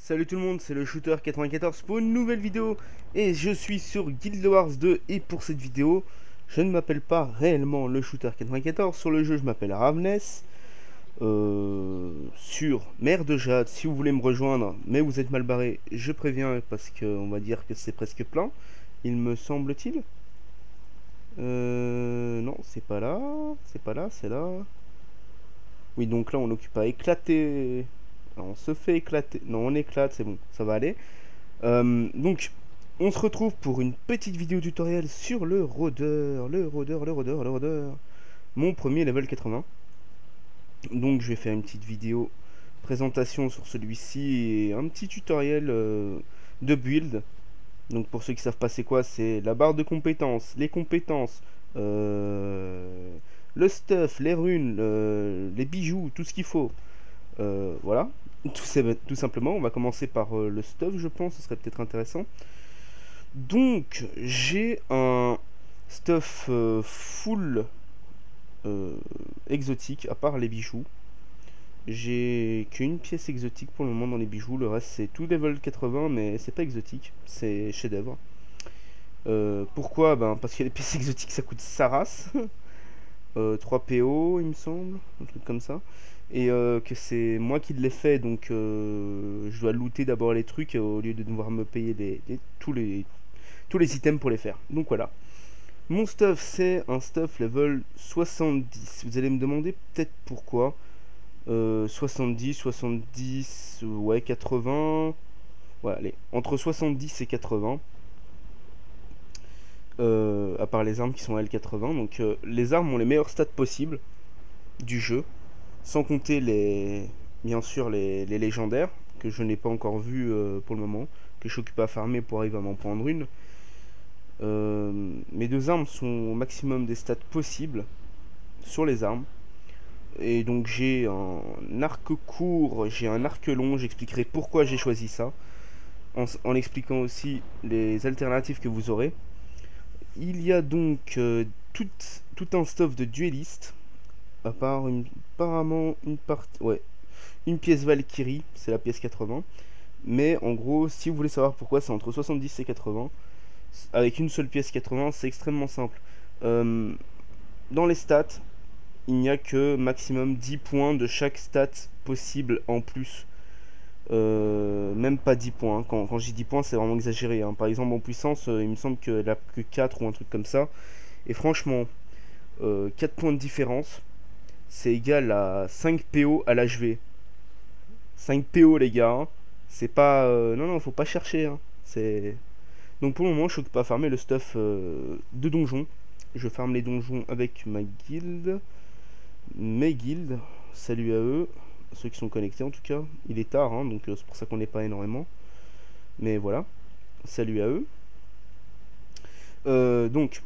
Salut tout le monde, c'est le Shooter 94 pour une nouvelle vidéo. Et je suis sur Guild Wars 2. Et pour cette vidéo, je ne m'appelle pas réellement le Shooter 94. Sur le jeu, je m'appelle Ravness. Sur Mer de Jade, si vous voulez me rejoindre, mais vous êtes mal barré, je préviens parce qu'on va dire que c'est presque plein, il me semble-t-il. Non, c'est pas là, c'est pas là, c'est là. Oui, donc là on occupe à éclater. Alors, on se fait éclater. Non, on éclate, c'est bon, ça va aller. Donc, on se retrouve pour une petite vidéo tutoriel sur le rôdeur. Mon premier level 80. Donc, je vais faire une petite vidéo présentation sur celui-ci et un petit tutoriel de build. Donc, pour ceux qui savent pas c'est quoi, c'est la barre de compétences, les compétences, le stuff, les runes, les bijoux, tout ce qu'il faut. Voilà, tout simplement. On va commencer par le stuff, je pense, ce serait peut-être intéressant. Donc, j'ai un stuff full exotique, à part les bijoux. J'ai qu'une pièce exotique pour le moment dans les bijoux. Le reste, c'est tout level 80, mais c'est pas exotique, c'est chef-d'œuvre. Pourquoi? Ben, parce que les pièces exotiques, ça coûte sa race. 3 PO, il me semble, un truc comme ça. Et que c'est moi qui l'ai fait, donc je dois looter d'abord les trucs au lieu de devoir me payer tous les items pour les faire. Donc voilà. Mon stuff, c'est un stuff level 70. Vous allez me demander peut-être pourquoi. 70, ouais, 80. Ouais, allez, entre 70 et 80. À part les armes qui sont à L80. Donc les armes ont les meilleurs stats possibles du jeu. Sans compter bien sûr les légendaires, que je n'ai pas encore vu pour le moment, que je suis occupé à farmer pour arriver à m'en prendre une. Mes deux armes sont au maximum des stats possibles sur les armes. Et donc j'ai un arc court, j'ai un arc long, j'expliquerai pourquoi j'ai choisi ça, en expliquant aussi les alternatives que vous aurez. Il y a donc tout un stuff de dueliste. Apparemment une partie, ouais, une pièce Valkyrie, c'est la pièce 80. Mais en gros, si vous voulez savoir pourquoi c'est entre 70 et 80, avec une seule pièce 80, c'est extrêmement simple. Dans les stats, il n'y a que maximum 10 points de chaque stat possible en plus. Même pas 10 points. Quand je dis 10 points, c'est vraiment exagéré. Hein. Par exemple, en puissance, il me semble qu'elle a que 4 ou un truc comme ça. Et franchement, 4 points de différence, c'est égal à 5 PO à l'HV. 5 PO les gars, hein. C'est pas... non, faut pas chercher. Hein. Donc pour le moment, je suis pas farmer le stuff de donjon. Je farme les donjons avec ma guilde. Mes guildes, salut à eux. Ceux qui sont connectés en tout cas. Il est tard, hein, donc c'est pour ça qu'on n'est pas énormément. Mais voilà, salut à eux. Donc,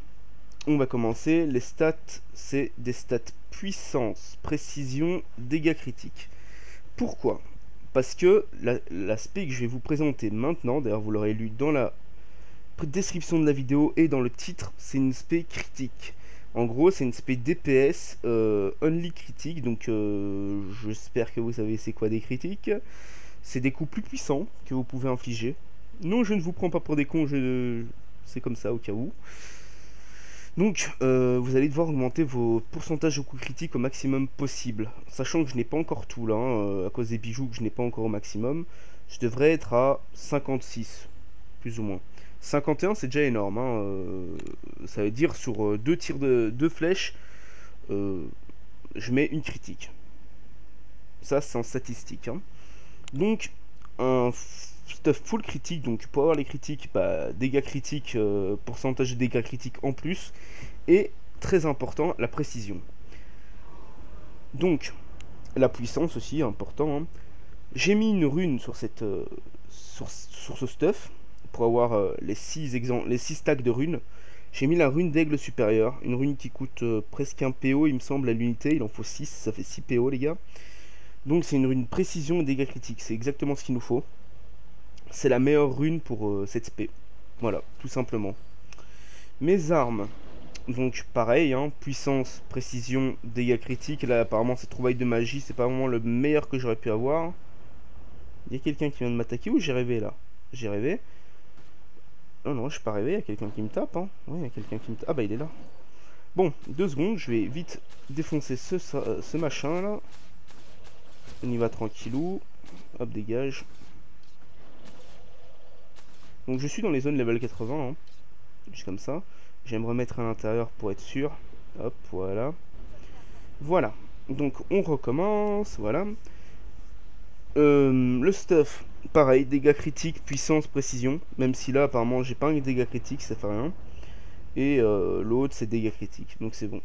on va commencer. Les stats, c'est des stats puissance, précision, dégâts critiques. Pourquoi? Parce que l'aspect que je vais vous présenter maintenant, d'ailleurs vous l'aurez lu dans la description de la vidéo et dans le titre, c'est une spé critique. En gros, c'est une spé DPS only critique, donc j'espère que vous savez c'est quoi des critiques. C'est des coups plus puissants que vous pouvez infliger. Non, je ne vous prends pas pour des cons, c'est comme ça au cas où. Donc, vous allez devoir augmenter vos pourcentages de coups critiques au maximum possible. Sachant que je n'ai pas encore tout là, hein, à cause des bijoux que je n'ai pas encore au maximum. Je devrais être à 56, plus ou moins. 51, c'est déjà énorme. Hein, ça veut dire sur 2 tirs de 2 flèches, je mets une critique. Ça, c'est en statistique. Hein. Donc, un stuff full critique, donc pour avoir les critiques, bah, dégâts critiques, pourcentage de dégâts critiques en plus, et très important, la précision. Donc, la puissance aussi, important. Hein. J'ai mis une rune sur sur ce stuff, pour avoir les 6 stacks de runes. J'ai mis la rune d'aigle supérieur, une rune qui coûte presque 1 PO, il me semble, à l'unité, il en faut 6, ça fait 6 PO les gars. Donc c'est une rune précision et dégâts critiques, c'est exactement ce qu'il nous faut. C'est la meilleure rune pour cette spé. Voilà, tout simplement. Mes armes, donc pareil, hein, puissance, précision, dégâts critiques. Là apparemment cette trouvaille de magie, c'est pas vraiment le meilleur que j'aurais pu avoir. Il y a quelqu'un qui vient de m'attaquer ou j'ai rêvé là? J'ai rêvé. Non, non, je suis pas rêvé, il y a quelqu'un qui me tape. Hein. Oui, il y a quelqu'un qui me tape. Ah bah il est là. Bon, 2 secondes, je vais vite défoncer ce machin là. On y va tranquillou. Hop, dégage. Donc je suis dans les zones level 80. Hein. Juste comme ça. Je vais me remettre à l'intérieur pour être sûr. Hop, voilà. Voilà. Donc on recommence. Voilà. Le stuff, pareil, dégâts critiques, puissance, précision. Même si là, apparemment, j'ai pas un dégâts critique, ça fait rien. Et l'autre, c'est dégâts critiques. Donc c'est bon.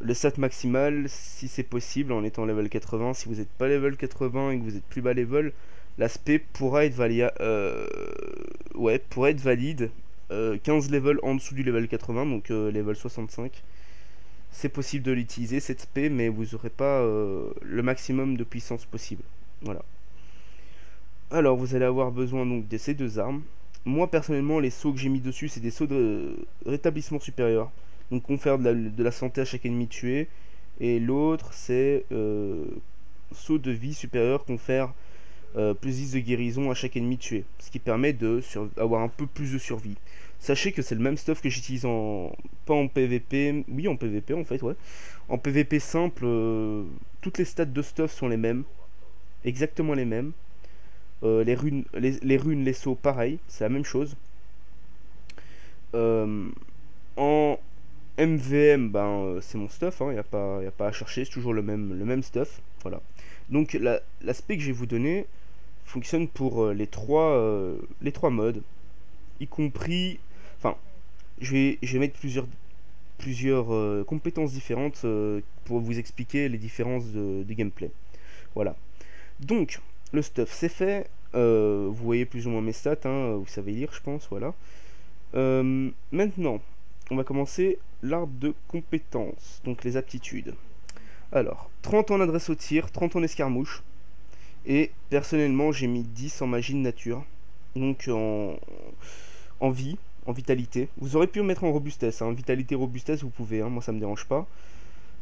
Le stat maximal, si c'est possible, en étant level 80. Si vous n'êtes pas level 80 et que vous êtes plus bas level, l'aspect pourra être pourra être valide. 15 levels en dessous du level 80, donc level 65. C'est possible de l'utiliser cette spé, mais vous n'aurez pas le maximum de puissance possible. Voilà. Alors vous allez avoir besoin donc de ces 2 armes. Moi personnellement, les sauts que j'ai mis dessus, c'est des sauts de rétablissement supérieur. Donc confère de la santé à chaque ennemi tué. Et l'autre c'est saut de vie supérieur, confère plus 10 de guérison à chaque ennemi tué. Ce qui permet d'avoir un peu plus de survie. Sachez que c'est le même stuff que j'utilise pas en PVP, oui en PVP en fait, ouais. En PVP simple, toutes les stats de stuff sont les mêmes. Exactement les mêmes. Les runes, les sauts, pareil, c'est la même chose. En MVM, c'est mon stuff, il n'y a pas à chercher, c'est toujours le même stuff. Voilà. Donc l'aspect que je vais vous donner fonctionne pour les trois modes, y compris... Enfin, je vais mettre plusieurs compétences différentes pour vous expliquer les différences de gameplay. Voilà. Donc, le stuff c'est fait. Vous voyez plus ou moins mes stats, hein, vous savez lire, je pense. Voilà. Maintenant, on va commencer l'arbre de compétences, donc les aptitudes. Alors, 30 en adresse au tir, 30 en escarmouche. Et personnellement, j'ai mis 10 en magie de nature. Donc, en vie, en vitalité. Vous aurez pu mettre en robustesse. Hein. Vitalité, robustesse, vous pouvez. Hein. Moi, ça me dérange pas.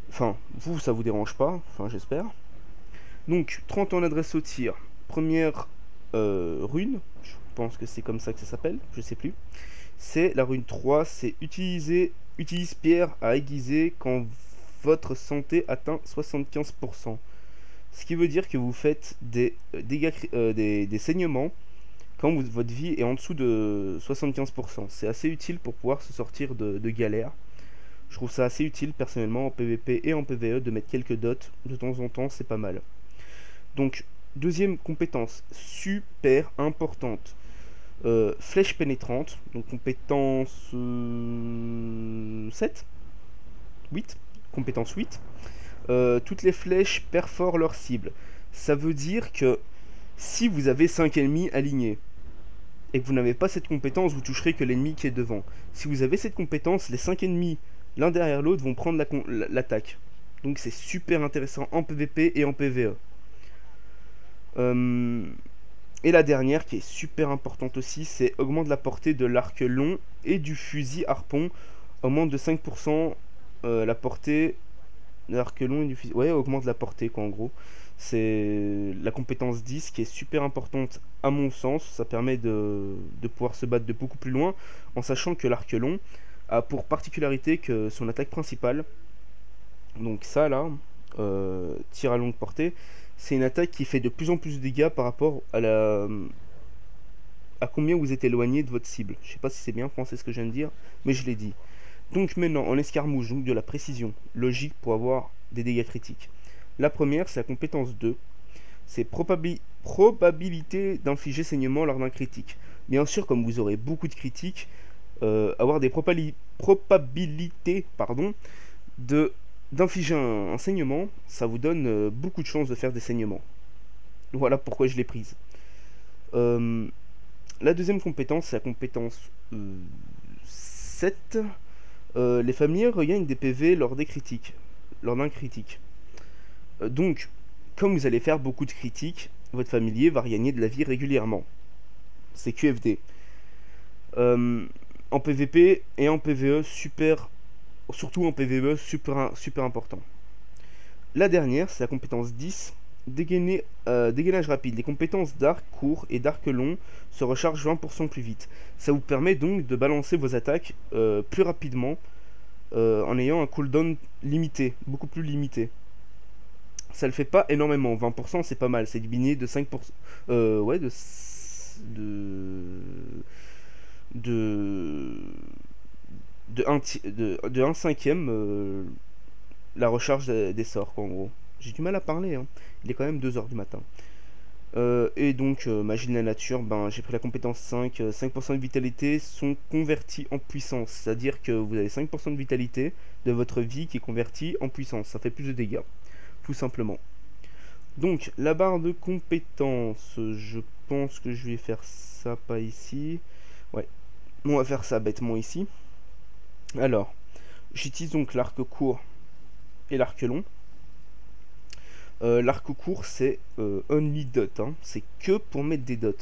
Enfin, vous, ça vous dérange pas. Enfin, j'espère. Donc, 30 en adresse au tir. Première rune. Je pense que c'est comme ça que ça s'appelle. Je sais plus. C'est la rune 3. C'est utilise pierre à aiguiser quand votre santé atteint 75%. Ce qui veut dire que vous faites des saignements quand votre vie est en dessous de 75%. C'est assez utile pour pouvoir se sortir de galères. Je trouve ça assez utile personnellement en PVP et en PVE de mettre quelques dots de temps en temps, c'est pas mal. Donc, deuxième compétence super importante. Flèche pénétrante, donc compétence 7 8, compétence 8. Toutes les flèches perforent leur cible. Ça veut dire que si vous avez 5 ennemis alignés et que vous n'avez pas cette compétence, vous toucherez que l'ennemi qui est devant. Si vous avez cette compétence, les 5 ennemis l'un derrière l'autre vont prendre l'attaque. Donc c'est super intéressant en PVP et en PVE. Et la dernière qui est super importante aussi, c'est augmente la portée de l'arc long et du fusil harpon. Augmente de 5% la portée de l'arc long et du fusil. Ouais, augmente la portée quoi en gros. C'est la compétence 10 qui est super importante à mon sens. Ça permet de pouvoir se battre de beaucoup plus loin en sachant que l'arc long a pour particularité que son attaque principale, donc ça là, tir à longue portée, c'est une attaque qui fait de plus en plus de dégâts par rapport à combien vous êtes éloigné de votre cible. Je sais pas si c'est bien français ce que je viens de dire, mais je l'ai dit. Donc maintenant en escarmouche, donc de la précision, logique pour avoir des dégâts critiques. La première c'est la compétence 2, c'est probabilité d'infliger saignement lors d'un critique. Bien sûr, comme vous aurez beaucoup de critiques, avoir des probabilités d'infliger un saignement, ça vous donne beaucoup de chances de faire des saignements. Voilà pourquoi je l'ai prise. La deuxième compétence, c'est la compétence 7. Les familiers regagnent des PV lors d'un critique. Donc, comme vous allez faire beaucoup de critiques, votre familier va regagner de la vie régulièrement. C'est QFD. En PVP et en PVE, surtout en PVE, super important. La dernière, c'est la compétence 10, Dégainage rapide. Les compétences d'arc court et d'arc long se rechargent 20% plus vite. Ça vous permet donc de balancer vos attaques plus rapidement en ayant un cooldown limité, beaucoup plus limité. Ça le fait pas énormément, 20% c'est pas mal, c'est diminué de 5%. Ouais, de, de 1 cinquième la recharge des sorts, quoi, en gros. J'ai du mal à parler, hein. Il est quand même 2 heures du matin. Et donc, magie de la nature, ben, j'ai pris la compétence 5. 5% de vitalité sont convertis en puissance. C'est-à-dire que vous avez 5% de vitalité de votre vie qui est convertie en puissance. Ça fait plus de dégâts, tout simplement. Donc, la barre de compétences, je pense que je vais faire ça, pas ici. Ouais, on va faire ça bêtement ici. Alors, j'utilise donc l'arc court et l'arc long. L'arc court c'est only dot, hein. C'est que pour mettre des dots.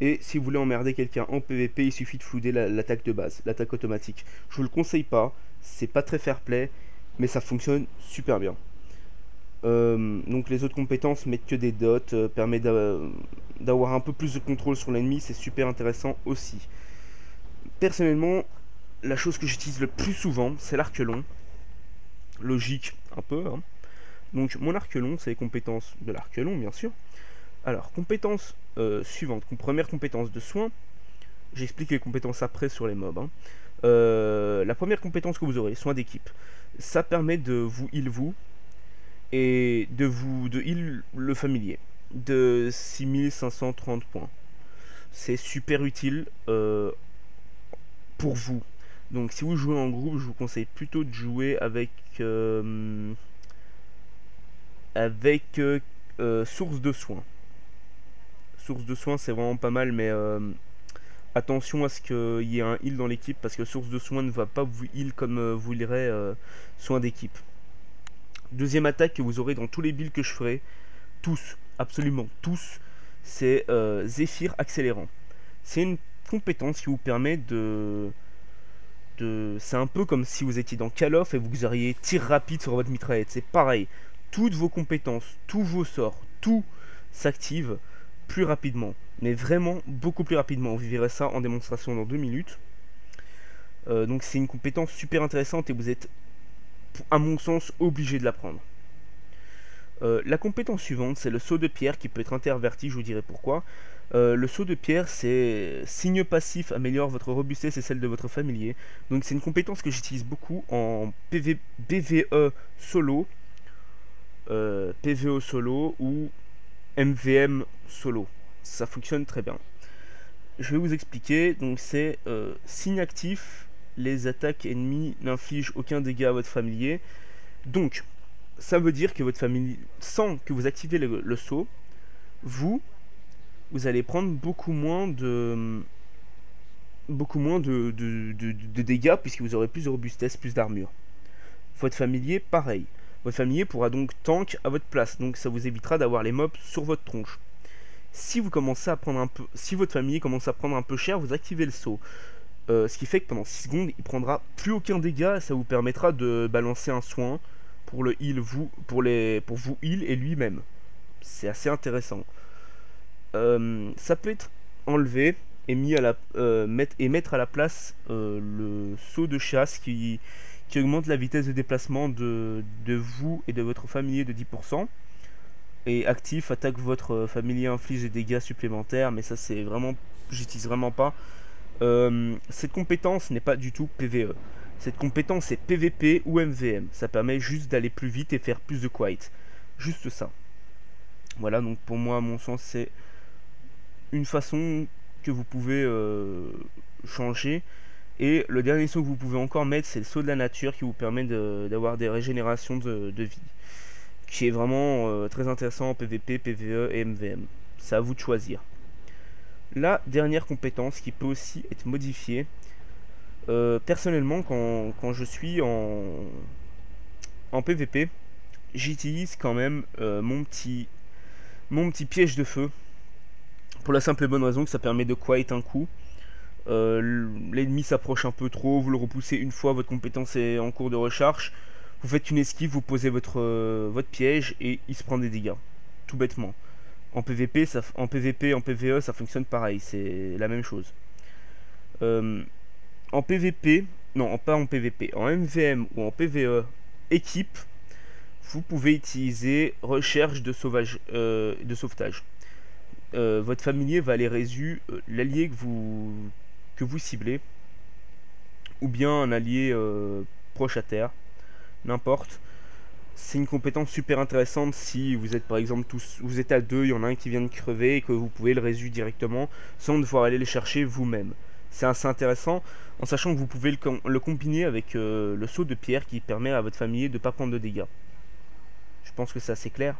Et si vous voulez emmerder quelqu'un en PVP, il suffit de flouder l'attaque de base, l'attaque automatique. Je vous le conseille pas, c'est pas très fair play, mais ça fonctionne super bien. Donc les autres compétences mettent que des dots, permet d'avoir un peu plus de contrôle sur l'ennemi, c'est super intéressant aussi. Personnellement, la chose que j'utilise le plus souvent, c'est l'arc long. Logique un peu, hein. Donc mon arc long, c'est les compétences de l'arc long, bien sûr. Alors, compétence suivante. Première compétence de soin. J'explique les compétences après sur les mobs, hein. La première compétence que vous aurez, soin d'équipe. Ça permet de vous heal vous et de heal le familier de 6530 points. C'est super utile pour vous. Donc si vous jouez en groupe, je vous conseille plutôt de jouer avec source de soins. Source de soins c'est vraiment pas mal, mais attention à ce qu'il y ait un heal dans l'équipe, parce que source de soins ne va pas vous heal comme vous healerez soin d'équipe. Deuxième attaque que vous aurez dans tous les builds que je ferai, tous, absolument tous, c'est Zéphyr accélérant. C'est une compétence qui vous permet c'est un peu comme si vous étiez dans Call of et vous auriez tir rapide sur votre mitraillette. C'est pareil, toutes vos compétences, tous vos sorts, tout s'active plus rapidement, mais vraiment beaucoup plus rapidement. Vous verrez ça en démonstration dans 2 minutes. Donc c'est une compétence super intéressante et vous êtes, à mon sens, obligé de la prendre. La compétence suivante, c'est le saut de pierre qui peut être interverti, je vous dirai pourquoi. Le saut de pierre, c'est signe passif, améliore votre robustesse et celle de votre familier. Donc c'est une compétence que j'utilise beaucoup en PvE solo, PvE solo ou MVM solo. Ça fonctionne très bien. Je vais vous expliquer. Donc c'est signe actif, les attaques ennemies n'infligent aucun dégât à votre familier. Donc ça veut dire que votre famille, sans que vous activez le saut, vous allez prendre beaucoup moins de dégâts, puisque vous aurez plus de robustesse, plus d'armure. Votre familier, pareil. Votre familier pourra donc tank à votre place, donc ça vous évitera d'avoir les mobs sur votre tronche. Si vous commencez à prendre un peu, si votre familier commence à prendre un peu cher, vous activez le saut. Ce qui fait que pendant 6 secondes, il prendra plus aucun dégât, ça vous permettra de balancer un soin pour le heal pour vous heal et lui-même. C'est assez intéressant. Ça peut être enlevé et mis à mettre à la place le saut de chasse qui augmente la vitesse de déplacement de vous et de votre familier de 10%. Et actif, attaque votre familier, inflige des dégâts supplémentaires, mais ça c'est vraiment, j'utilise vraiment pas. Cette compétence n'est pas du tout PvE. Cette compétence est PvP ou MVM. Ça permet juste d'aller plus vite et faire plus de quiet. Juste ça. Voilà, donc pour moi, à mon sens, c'est une façon que vous pouvez changer. Et le dernier saut que vous pouvez encore mettre, c'est le saut de la nature qui vous permet d'avoir des régénérations de vie. Qui est vraiment très intéressant en PvP, PvE et MVM. C'est à vous de choisir. La dernière compétence qui peut aussi être modifiée. Personnellement, quand je suis en PvP, j'utilise quand même mon petit piège de feu. Pour la simple et bonne raison que ça permet de quiet un coup. L'ennemi s'approche un peu trop, vous le repoussez une fois, votre compétence est en cours de recharge. Vous faites une esquive, vous posez votre piège et il se prend des dégâts. tout bêtement. En PVP, en PVP, en PVE, ça fonctionne pareil, c'est la même chose. En PVP, non, pas en PVP, en MVM ou en PVE équipe, vous pouvez utiliser recherche de sauvetage. Votre familier va aller résu l'allié que vous ciblez, ou bien un allié proche à terre, n'importe. C'est une compétence super intéressante si vous êtes par exemple vous êtes à deux, il y en a un qui vient de crever et que vous pouvez le résu directement sans devoir aller le chercher vous-même. C'est assez intéressant en sachant que vous pouvez le combiner avec le saut de pierre qui permet à votre famille de ne pas prendre de dégâts. Je pense que c'est assez clair.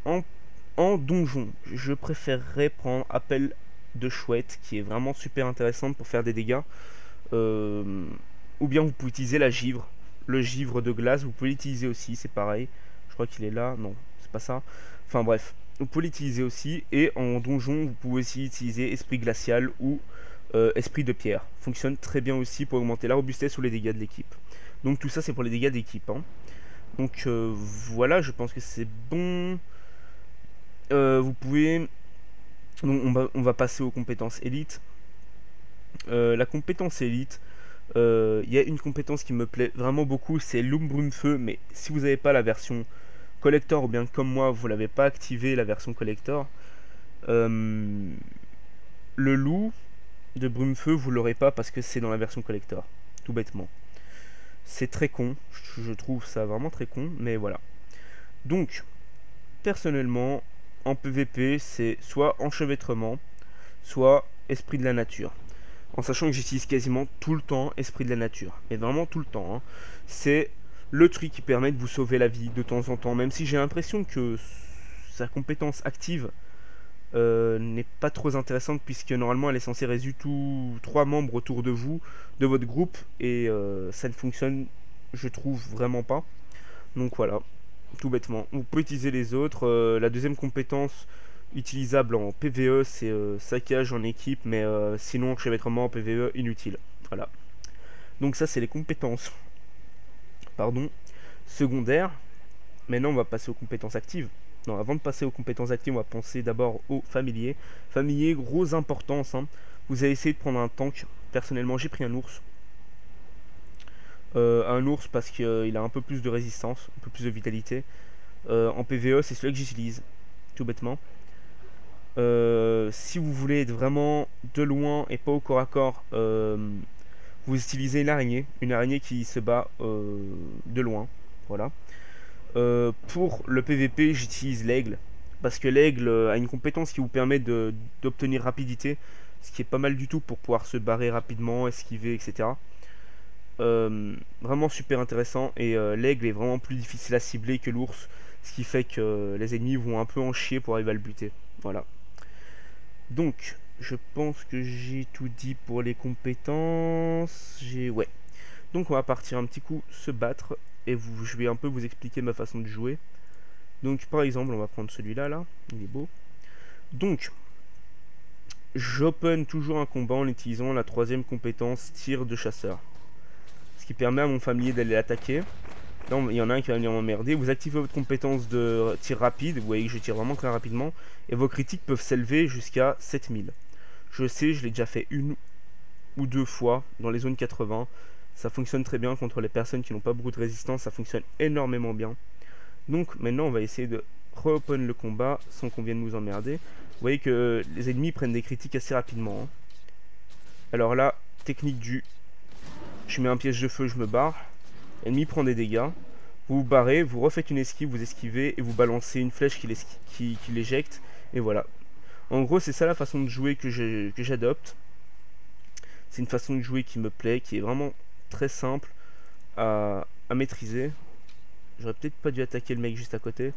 En donjon, je préférerais prendre appel de chouette qui est vraiment super intéressante pour faire des dégâts. Ou bien vous pouvez utiliser la givre. Le givre de glace, vous pouvez l'utiliser aussi, c'est pareil. Je crois qu'il est là, non, c'est pas ça. Enfin bref, vous pouvez l'utiliser aussi. Et en donjon, vous pouvez aussi utiliser esprit glacial ou esprit de pierre. Fonctionne très bien aussi pour augmenter la robustesse ou les dégâts de l'équipe. Donc tout ça c'est pour les dégâts d'équipe. Hein. Donc voilà, je pense que c'est bon. Vous pouvez... Donc on va passer aux compétences élites. La compétence élite, il y a une compétence qui me plaît vraiment beaucoup, c'est l'Umbrum-Feu, mais si vous n'avez pas la version collector, ou bien comme moi, vous l'avez pas activé la version collector, le loup de Brumefeu, vous l'aurez pas parce que c'est dans la version collector, tout bêtement. C'est très con, je trouve ça vraiment très con, mais voilà. Donc, personnellement, en PVP, c'est soit enchevêtrement, soit esprit de la nature. En sachant que j'utilise quasiment tout le temps esprit de la nature. Mais vraiment tout le temps. Hein. C'est le truc qui permet de vous sauver la vie de temps en temps. Même si j'ai l'impression que sa compétence active n'est pas trop intéressante. Puisque normalement elle est censée résoudre tous 3 membres autour de vous, de votre groupe. Et ça ne fonctionne, je trouve, vraiment pas. Donc voilà, tout bêtement. Vous pouvez utiliser les autres. La deuxième compétence utilisable en PVE, c'est saccage en équipe, mais sinon enchevêtrement en PVE inutile. Voilà. Donc ça c'est les compétences secondaires. Maintenant on va passer aux compétences actives. Non, avant de passer aux compétences actives, on va penser d'abord aux familiers. Familiers, grosse importance. Hein. Vous avez essayé de prendre un tank. Personnellement j'ai pris un ours. Un ours parce qu'il a un peu plus de résistance, un peu plus de vitalité. En PVE c'est celui que j'utilise, tout bêtement. Si vous voulez être vraiment de loin et pas au corps à corps, vous utilisez une araignée qui se bat de loin. Voilà. Pour le PVP, j'utilise l'aigle parce que l'aigle a une compétence qui vous permet d'obtenir rapidité, ce qui est pas mal du tout pour pouvoir se barrer rapidement, esquiver, etc. Vraiment super intéressant et l'aigle est vraiment plus difficile à cibler que l'ours, ce qui fait que les ennemis vont un peu en chier pour arriver à le buter. Voilà. Donc, je pense que j'ai tout dit pour les compétences. Ouais. Donc, on va partir un petit coup se battre. Et je vais un peu vous expliquer ma façon de jouer. Donc, par exemple, on va prendre celui-là, là. Il est beau. Donc, j'open toujours un combat en utilisant la 3e compétence, tir de chasseur. Ce qui permet à mon familier d'aller l'attaquer. Là, il y en a un qui va venir m'emmerder. Vous activez votre compétence de tir rapide. Vous voyez que je tire vraiment très rapidement. Et vos critiques peuvent s'élever jusqu'à 7000. Je sais, je l'ai déjà fait 1 ou 2 fois dans les zones 80. Ça fonctionne très bien contre les personnes qui n'ont pas beaucoup de résistance. Ça fonctionne énormément bien. Donc maintenant, on va essayer de re-open le combat sans qu'on vienne nous emmerder. Vous voyez que les ennemis prennent des critiques assez rapidement. Hein. Alors là, technique du... Je mets un piège de feu, je me barre. L'ennemi prend des dégâts. Vous vous barrez, vous refaites une esquive, vous esquivez et vous balancez une flèche qui l'éjecte. Et voilà. En gros, c'est ça la façon de jouer que j'adopte. C'est une façon de jouer qui me plaît, qui est vraiment très simple à maîtriser. J'aurais peut-être pas dû attaquer le mec juste à côté.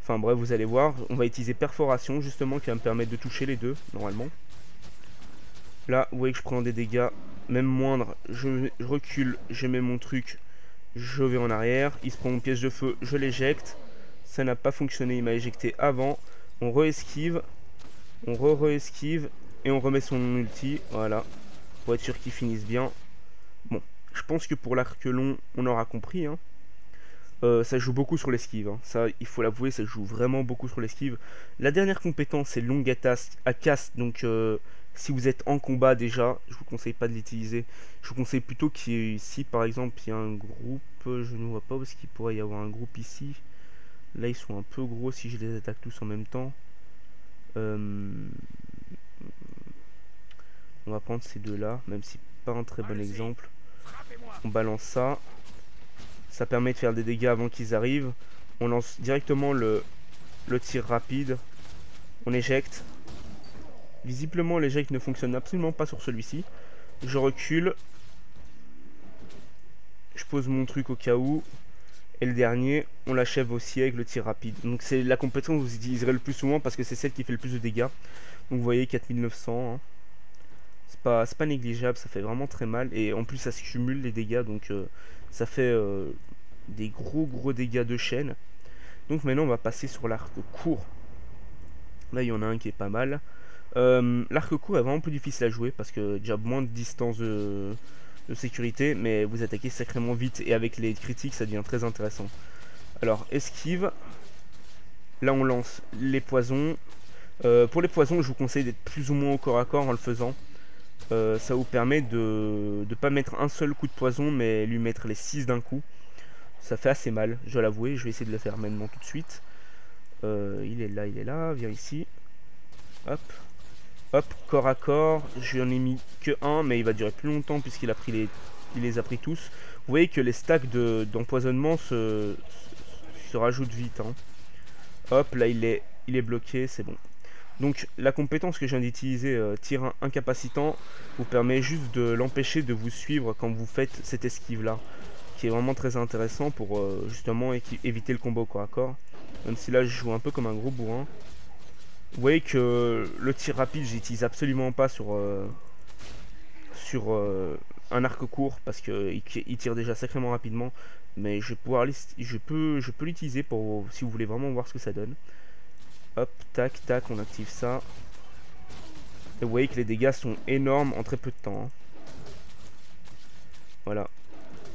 Enfin bref, vous allez voir. On va utiliser perforation justement qui va me permettre de toucher les deux, normalement. Là, vous voyez que je prends des dégâts, même moindres. Je recule, je mets mon truc. Je vais en arrière, il se prend mon piège de feu, je l'éjecte. Ça n'a pas fonctionné, il m'a éjecté avant. On re-esquive, on re-esquive et on remet son ulti, voilà, pour être sûr qu'il finisse bien. Bon, je pense que pour l'arc long, on aura compris. Hein. Ça joue beaucoup sur l'esquive, hein. Ça il faut l'avouer, ça joue vraiment beaucoup sur l'esquive. La dernière compétence c'est longue à cast, donc si vous êtes en combat déjà, je vous conseille pas de l'utiliser. Je vous conseille plutôt qu'il y ait ici par exemple il y a un groupe, je ne vois pas où est-ce qu'il pourrait y avoir un groupe ici. Là ils sont un peu gros si je les attaque tous en même temps. On va prendre ces deux là, même si pas un très bon exemple. On balance ça. Ça permet de faire des dégâts avant qu'ils arrivent. On lance directement le tir rapide. On éjecte. Visiblement l'éjecte ne fonctionne absolument pas sur celui-ci. Je recule. Je pose mon truc au cas où. Et le dernier, on l'achève aussi avec le tir rapide. Donc c'est la compétence que vous utiliserez le plus souvent parce que c'est celle qui fait le plus de dégâts. Donc vous voyez 4900. Hein. C'est pas négligeable, ça fait vraiment très mal. Et en plus ça se cumule les dégâts. Donc ça fait des gros dégâts de chaîne. Donc maintenant on va passer sur l'arc court. Là il y en a un qui est pas mal. L'arc court est vraiment plus difficile à jouer parce que déjà moins de distance de sécurité, mais vous attaquez sacrément vite et avec les critiques ça devient très intéressant. Alors esquive, là on lance les poisons. Pour les poisons je vous conseille d'être plus ou moins au corps à corps en le faisant. Ça vous permet de ne pas mettre un seul coup de poison mais lui mettre les 6 d'un coup. Ça fait assez mal, je dois l'avouer, je vais essayer de le faire maintenant tout de suite. Il est là, viens ici. Hop. Hop, corps à corps, j'en ai mis que un, mais il va durer plus longtemps puisqu'il a pris il les a pris tous. Vous voyez que les stacks d'empoisonnement se rajoutent vite. Hein. Hop, là il est bloqué, c'est bon. Donc la compétence que je viens d'utiliser, tir incapacitant, vous permet juste de l'empêcher de vous suivre quand vous faites cette esquive là. Qui est vraiment très intéressant pour justement éviter le combo au corps à corps. Même si là je joue un peu comme un gros bourrin. Vous voyez que le tir rapide j'utilise absolument pas sur un arc court parce qu'il tire déjà sacrément rapidement, mais je peux l'utiliser pour si vous voulez vraiment voir ce que ça donne. Hop, tac, tac, on active ça. Et vous voyez que les dégâts sont énormes en très peu de temps. Hein. Voilà.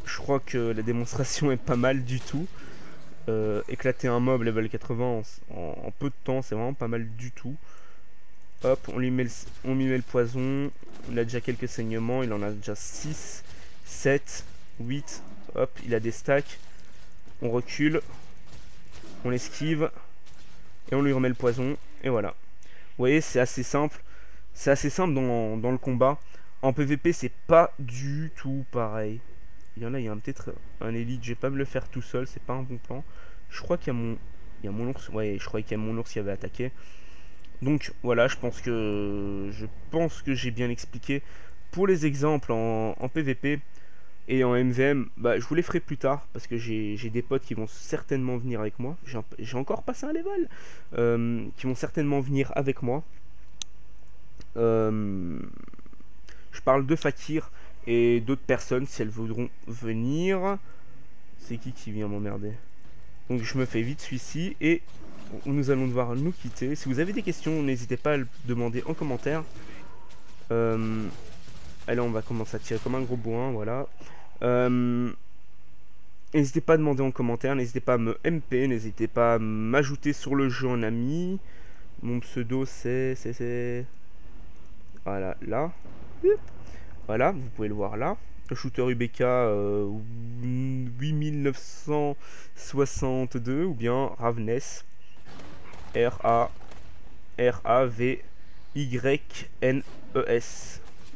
Je crois que la démonstration est pas mal du tout. Éclater un mob level 80 en peu de temps, c'est vraiment pas mal du tout. Hop, on lui met le poison. Il a déjà quelques saignements, il en a déjà 6, 7, 8. Hop, il a des stacks. On recule. On l'esquive. Et on lui remet le poison. Et voilà. Vous voyez, c'est assez simple. C'est assez simple dans le combat. En PVP, c'est pas du tout pareil. Il y en a, il y a peut-être un élite. Je vais pas me le faire tout seul, c'est pas un bon plan. Je crois qu'il y a mon ours. Ouais, je croyais qu'il y a mon ours qui avait attaqué. Donc voilà, je pense que j'ai bien expliqué. Pour les exemples en PVP et en MVM, bah, je vous les ferai plus tard parce que j'ai des potes qui vont certainement venir avec moi. J'ai encore passé un level, qui vont certainement venir avec moi. Je parle de Fakir et d'autres personnes si elles voudront venir. C'est qui vient m'emmerder? Donc je me fais vite celui-ci et nous allons devoir nous quitter. Si vous avez des questions, n'hésitez pas à le demander en commentaire. Allez, on va commencer à tirer comme un gros bourrin, voilà. N'hésitez pas à demander en commentaire, n'hésitez pas à me MP, n'hésitez pas à m'ajouter sur le jeu en ami. Mon pseudo c'est... Voilà, là. Voilà, vous pouvez le voir là. Le shooter UBK 8962 ou bien Ravness. R-A-V-Y-N-E-S.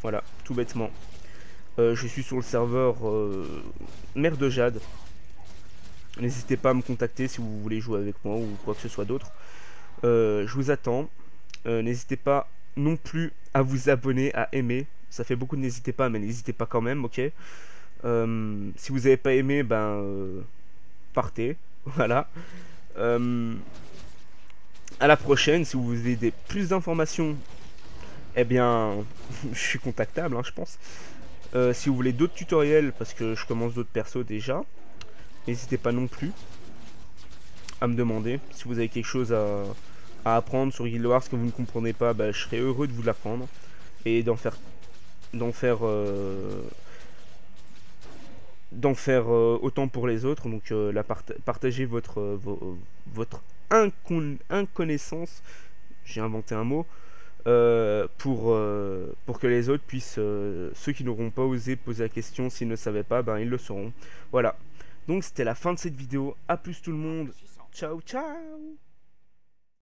Voilà, tout bêtement. Je suis sur le serveur Mère de Jade. N'hésitez pas à me contacter si vous voulez jouer avec moi ou quoi que ce soit d'autre. Je vous attends. N'hésitez pas non plus à vous abonner, à aimer. Ça fait beaucoup de n'hésitez pas, mais n'hésitez pas quand même, ok. Si vous n'avez pas aimé, ben partez. Voilà. À la prochaine. Si vous voulez plus d'informations, eh bien, je suis contactable, hein, je pense. Si vous voulez d'autres tutoriels, parce que je commence d'autres persos déjà, n'hésitez pas non plus à me demander. Si vous avez quelque chose à apprendre sur Guild Wars que vous ne comprenez pas, bah, je serais heureux de vous l'apprendre et d'en faire d'en faire autant pour les autres. Donc partagez votre inconnaissance, j'ai inventé un mot, pour que les autres puissent, ceux qui n'auront pas osé poser la question, s'ils ne savaient pas, ben ils le sauront. Voilà, donc c'était la fin de cette vidéo. À plus tout le monde, ciao ciao.